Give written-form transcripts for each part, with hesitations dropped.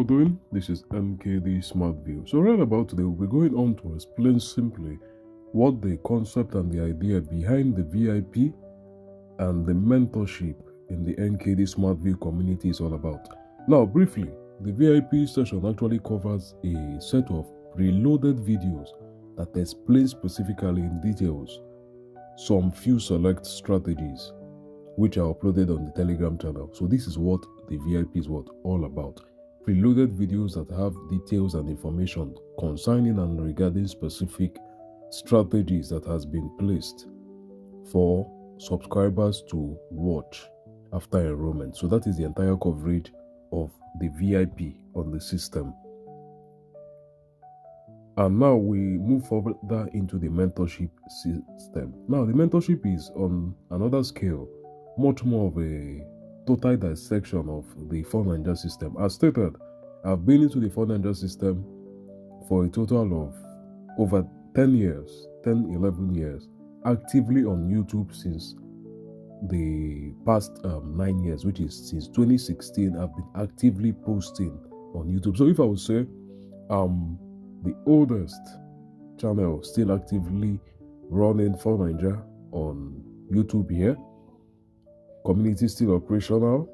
doing? This is Nkd Smartview. So right about today, we'll be going on to explain simply what the concept and the idea behind the VIP and the mentorship in the Nkd Smartview community is all about. Now, briefly, the VIP session actually covers a set of preloaded videos that explain specifically in details some few select strategies which are uploaded on the Telegram channel. So this is what the VIP is all about. Preloaded videos that have details and information concerning and regarding specific strategies that has been placed for subscribers to watch after enrollment. So that is the entire coverage of the VIP on the system. And now we move further into the mentorship system. Now the mentorship is on another scale, much more of a total dissection of the Nkd system. As stated, I've been into the Nkd system for a total of over 10 years, 11 years, actively on YouTube since the past 9 years, which is since 2016. I've been actively posting on YouTube. So if I would say the oldest channel still actively running Nkd on YouTube here, community still operational,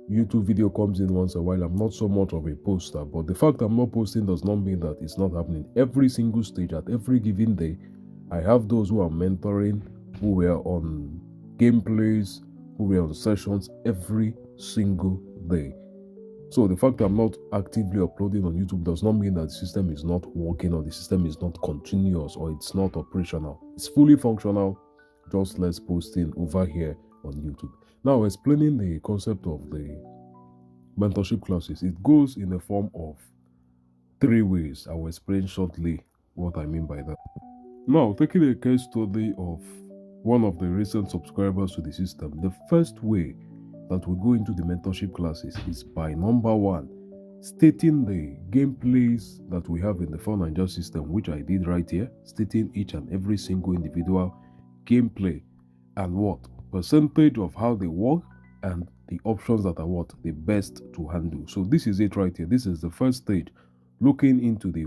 YouTube video comes in once a while. I'm not so much of a poster, but the fact I'm not posting does not mean that it's not happening. Every single stage, at every given day, I have those who are mentoring, who were on gameplays, who were on sessions every single day. So the fact I'm not actively uploading on YouTube does not mean that the system is not working or the system is not continuous or it's not operational. It's fully functional, just less posting over here on YouTube. Now, explaining the concept of the mentorship classes, it goes in the form of 3 ways. I will explain shortly what I mean by that. Now, taking a case study of one of the recent subscribers to the system, the first way that we go into the mentorship classes is by number 1, stating the gameplays that we have in the Nkd system, which I did right here, stating each and every single individual gameplay and what percentage of how they work and the options that are the best to handle. So this is it right here. This is the first stage, looking into the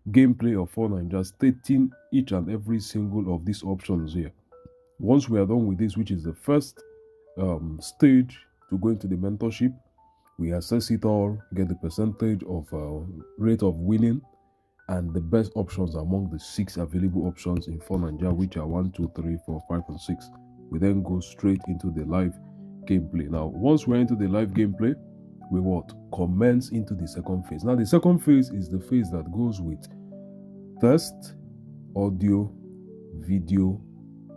gameplay of Nkd, stating each and every single of these options here. Once we are done with this, which is the first stage to go into the mentorship, we assess it all, get the percentage of rate of winning and the best options among the 6 available options in Nkd, which are 1, 2, 3, 4, 5, and 6. We then go straight into the live gameplay. Now, once we're into the live gameplay, we commence into the second phase. Now, the second phase is the phase that goes with text, audio, video,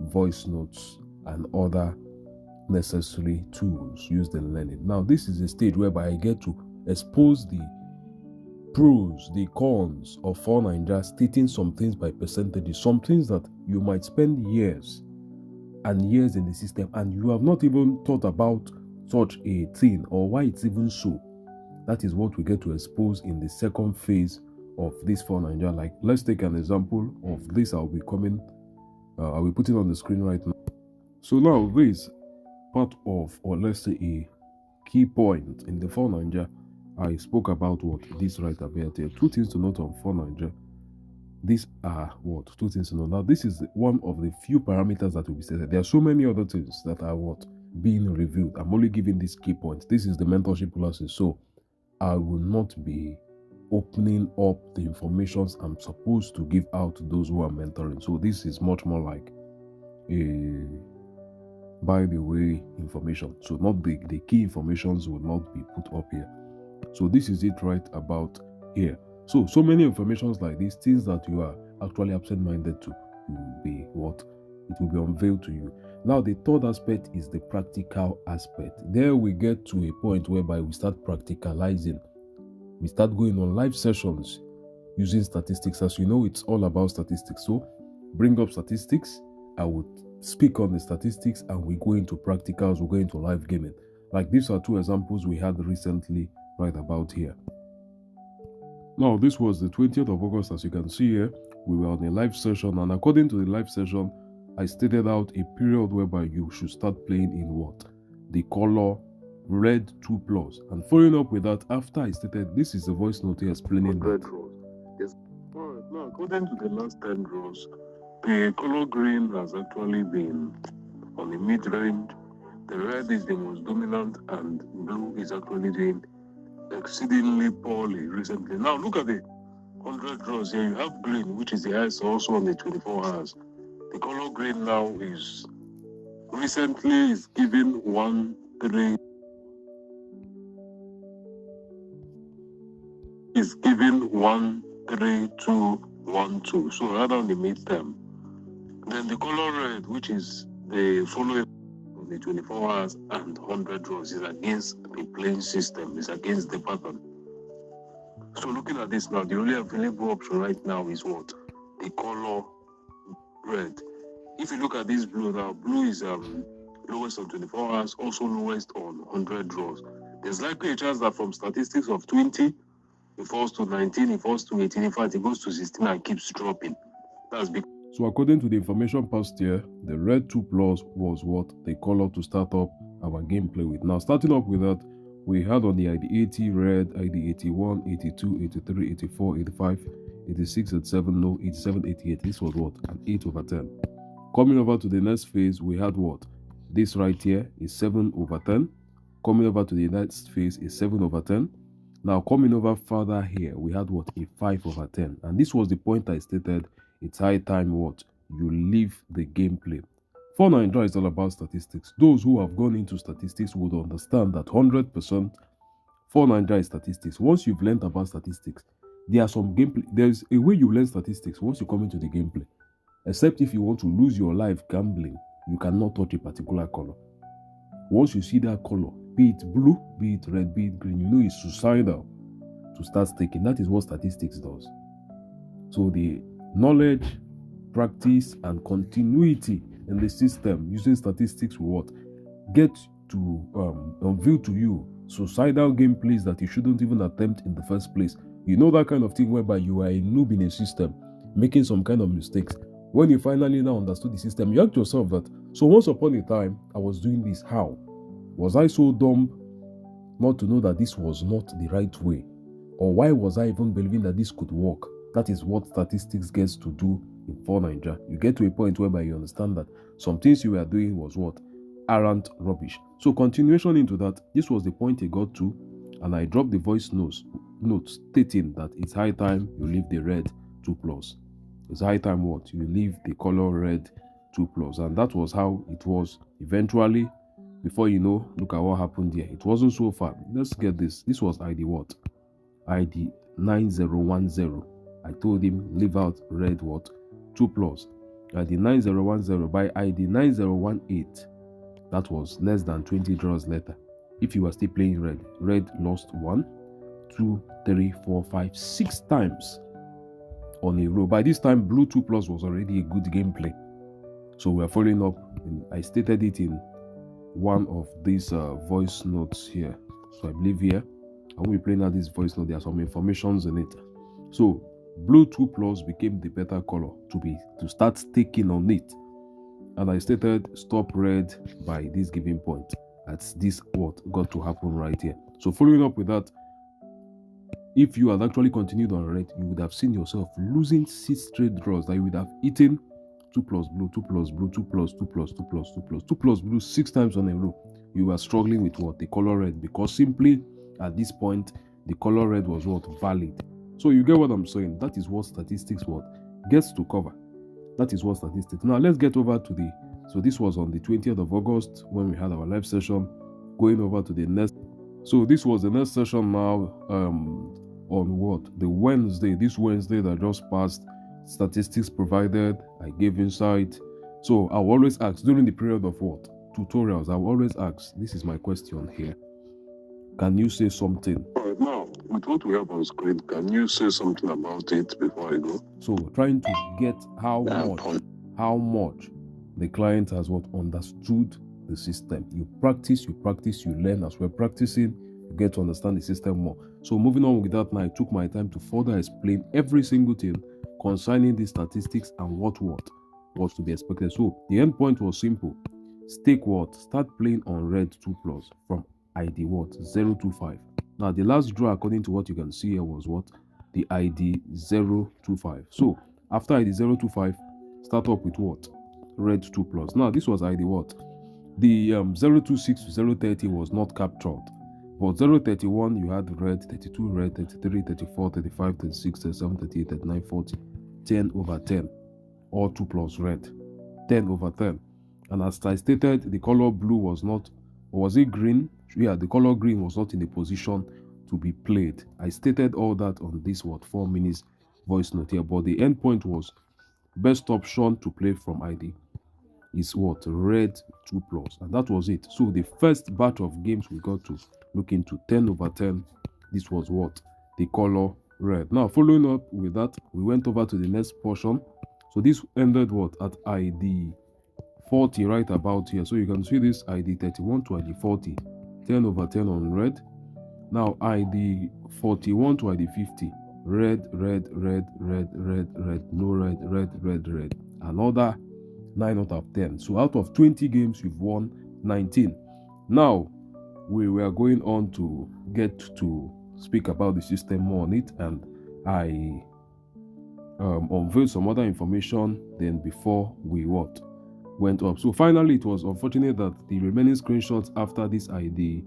voice notes, and other necessary tools used in learning. Now, this is a stage whereby I get to expose the pros, the cons of Nkd, stating some things by percentages, some things that you might spend years and years in the system and you have not even thought about such a thing or why it's even so. That is what we get to expose in the second phase of this Nkd. Like, let's take an example of this. I'll be putting on the screen right now. So now this part of, or let's say a key point in the Nkd, I spoke about this right about here. 2 things to note on Nkd. These are 2 things to know. Now, this is one of the few parameters that will be stated. There are so many other things that are being reviewed. I'm only giving these key points. This is the mentorship classes, so I will not be opening up the information I'm supposed to give out to those who are mentoring. So this is much more like a by the way information. So not the key informations will not be put up here. So this is it right about here. So many informations like these, things that you are actually absent-minded to, will be it will be unveiled to you. Now, the third aspect is the practical aspect. There we get to a point whereby we start practicalizing. We start going on live sessions using statistics. As you know, it's all about statistics. So bring up statistics, I would speak on the statistics, and we go into practicals, we go into live gaming. Like, these are 2 examples we had recently right about here. Now, this was the 20th of August. As you can see here, we were on a live session, and according to the live session, I stated out a period whereby you should start playing in the color red 2 plus. And following up with that, after I stated, this is a voice note here explaining that. Yes. Alright, now according to the last 10 draws, the color green has actually been on the mid-range. The red is the most dominant, and blue is actually doing exceedingly poorly recently. Now look at the 100 draws here. You have green, which is the highest also on the 24 hours. The color green now is recently is giving 1 3 is giving 1 3 2 1 2. So right on the midterm. Then the color red, which is the following of the 24 hours and 100 draws, is against the playing system, is against the pattern. So looking at this now, the only available option right now is what? The color red. If you look at this blue now, blue is lowest on 24 hours, also lowest on 100 draws. There's likely a chance that from statistics of 20, it falls to 19, it falls to 18, in fact, it goes to 16 and keeps dropping. That's because. So according to the information passed here, the red 2 plus was what the color to start up our gameplay with. Now starting up with that, we had on the ID 80 red, ID 81, 82, 83, 84, 85, 86, 87, no, 87, 88. This was what? An 8 over 10. Coming over to the next phase, we had what? This right here is 7 over 10. Coming over to the next phase is 7 over 10. Now coming over further here, we had what? A 5 over 10. And this was the point I stated. It's high time what? You leave the gameplay. For Nigeria is all about statistics. Those who have gone into statistics would understand that 100% for Nigeria is statistics. Once you've learned about statistics, there are some gameplay. There's a way you learn statistics once you come into the gameplay. Except if you want to lose your life gambling, you cannot touch a particular color. Once you see that color, be it blue, be it red, be it green, you know it's suicidal to start staking. That is what statistics does. So the knowledge, practice, and continuity in the system using statistics will what? Get to unveil to you suicidal gameplays that you shouldn't even attempt in the first place. You know that kind of thing whereby you are a noob in a system, making some kind of mistakes. When you finally now understood the system, you ask yourself that, so once upon a time, I was doing this, how? Was I so dumb not to know that this was not the right way? Or why was I even believing that this could work? That is what statistics gets to do in For Naija. You get to a point whereby you understand that some things you were doing was what? Arrant rubbish. So continuation into that, this was the point he got to, and I dropped the voice note stating that it's high time you leave the red 2 plus. It's high time what? You leave the color red 2 plus. And that was how it was eventually. Before you know, look at what happened here. It wasn't so far. Let's get this. This was ID what? ID 9010. I told him leave out red what? 2 plus. ID 9010 by ID 9018. That was less than 20 draws later. If you were still playing red, red lost 1, 2, 3, 4, 5, 6 times on a row. By this time, blue 2 plus was already a good gameplay. So we are following up. I stated it in one of these voice notes here. So I believe here, I will be playing out this voice note. There are some informations in it. So blue 2 plus became the better color to start staking on it. And I stated stop red by this given point. That's this what got to happen right here. So following up with that, if you had actually continued on red, you would have seen yourself losing 6 straight draws that you would have eaten 2 plus blue, 2 plus blue, 2 plus 2 plus 2 plus 2 plus 2 plus blue 6 times on a row. You were struggling with what? The color red, because simply at this point the color red was what? Valid. So you get what I'm saying? That is what statistics what gets to cover. That is what statistics. Now let's get over to the. So this was on the 20th of August when we had our live session. Going over to the next. So this was the next session now. On what? The Wednesday. This Wednesday that just passed. Statistics provided. I gave insight. So I will always ask during the period of what? Tutorials. I will always ask. This is my question here. Can you say something? All right, now, with what we have on screen, can you say something about it before I go? So trying to get how much the client has what understood the system. You practice, you learn. As we're practicing, you get to understand the system more. So moving on with that now, I took my time to further explain every single thing concerning the statistics and what was to be expected. So the end point was simple. Stake what? Start playing on red 2 plus from ID what? 025. Now the last draw according to what you can see here was what? The ID 025. So after ID 025, start up with what? Red 2 plus. Now this was ID what? The 026 to 030 was not captured. But 031 you had red, 32 red, 33, 34, 35, 36, 37, 38, 39, 40, 10 over 10. All 2 plus red. 10 over 10. And as I stated, the color blue was not, or was it green? Yeah, the color green was not in a position to be played. I stated all that on this 4 minutes voice note here, but the end point was best option to play from ID is what? Red 2 plus, and that was it. So the first batch of games we got to look into 10 over 10. This was what? The color red. Now following up with that, we went over to the next portion. So this ended what? At ID 40 right about here. So you can see this ID 31 to ID 40, 10 over 10 on red. Now ID 41 to ID 50, red, red, red, red, red, red, no red, red, red, red. Another 9 out of 10. So out of 20 games, you've won 19. Now we were going on to get to speak about the system more on it, and I unveiled some other information then before we went up. So finally, it was unfortunate that the remaining screenshots after this ID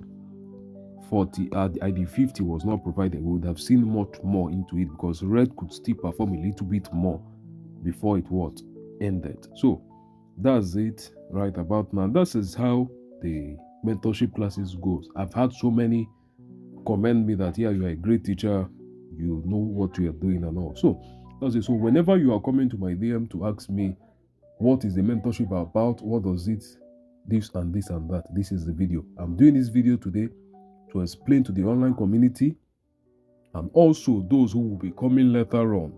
40 ID 50 was not provided. We would have seen much more into it because red could still perform a little bit more before it ended. So that's it right about now. This is how the mentorship classes goes. I've had so many commend me that, yeah, you are a great teacher, you know what you are doing and all. So that's it. So whenever you are coming to my DM to ask me what is the mentorship about, what does it, this and this and that, this is the video. I'm doing this video today to explain to the online community and also those who will be coming later on,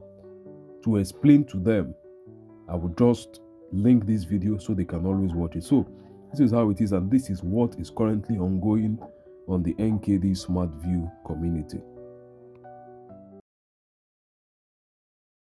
to explain to them. I will just link this video so they can always watch it. So this is how it is, and this is what is currently ongoing on the Nkd Smartview community.